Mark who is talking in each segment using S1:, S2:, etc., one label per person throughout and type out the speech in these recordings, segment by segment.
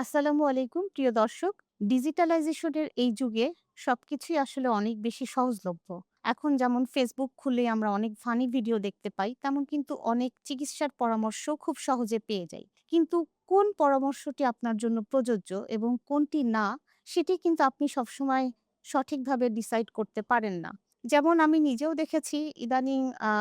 S1: আসসালামু আলাইকুম প্রিয় দর্শক। ডিজিটালাইজেশনের এই যুগে সবকিছুই আসলে অনেক বেশি সহজলভ্য। এখন যেমন ফেসবুক খুললেই আমরা অনেক ফানি ভিডিও দেখতে পাই, তেমন কিন্তু অনেক চিকিৎসার পরামর্শও খুব সহজে পেয়ে যাই। কিন্তু কোন পরামর্শটি আপনার জন্য প্রযোজ্য এবং কোনটি না, সেটি কিন্তু আপনি সবসময় সঠিকভাবে ডিসাইড করতে পারেন না। যেমন আমি নিজেও দেখেছি ইদানিং আ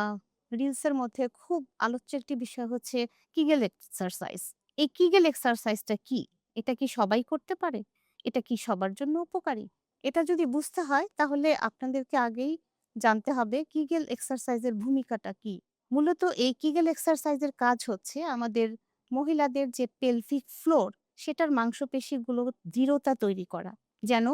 S1: রিলসের মধ্যে খুব আলোচ্য একটি বিষয় হচ্ছে কিগেল এক্সারসাইজ। এই কিগেল এক্সারসাইজটা কি? এটা কি সবাই করতে পারে? এটা কি সবার জন্য উপকারী? এটা যদি বুঝতে হয় তাহলে আপনাদেরকে আগেই জানতে হবে কিগেল এক্সারসাইজের ভূমিকাটা কি? মূলত এই কিগেল এক্সারসাইজের কাজ হচ্ছে আমাদের মহিলাদের যে পেলভিক ফ্লোর সেটার মাংসপেশিগুলো দৃঢ়তা তৈরি করা। যেন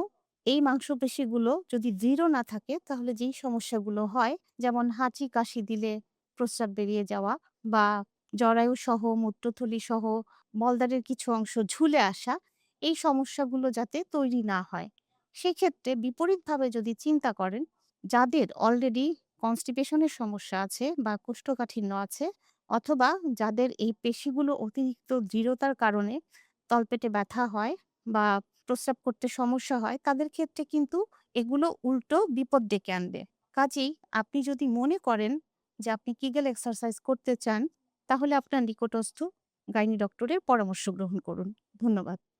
S1: এই মাংসপেশিগুলো যদি দৃঢ় না থাকে তাহলে যেই সমস্যাগুলো হয়, যেমন হাঁচি কাশি দিলে প্রস্রাব বেরিয়ে যাওয়া বা জরায়ুসহ মূত্রথলিসহ মলদ্বারের কিছু অংশ ঝুলে আসা, এই সমস্যাগুলো যাতে তৈরি না হয়। সেক্ষেত্রে বিপরীতভাবে যদি চিন্তা করেন, যাদের অলরেডি কনস্টিপেশন এর সমস্যা আছে বা কোষ্ঠকাঠিন্য আছে অথবা যাদের এই পেশিগুলো অতিরিক্ত দৃঢ়তার কারণে তলপেটে ব্যথা হয় বা প্রস্রাব করতে সমস্যা হয়, তাদের ক্ষেত্রে কিন্তু এগুলো উল্টো বিপদ ডেকে আনবে। কাজেই আপনি যদি মনে করেন যে আপনি কিগেল এক্সারসাইজ করতে চান, তাহলে আপনার নিকটস্থ গাইনি ডক্টরের পরামর্শ গ্রহণ করুন। ধন্যবাদ।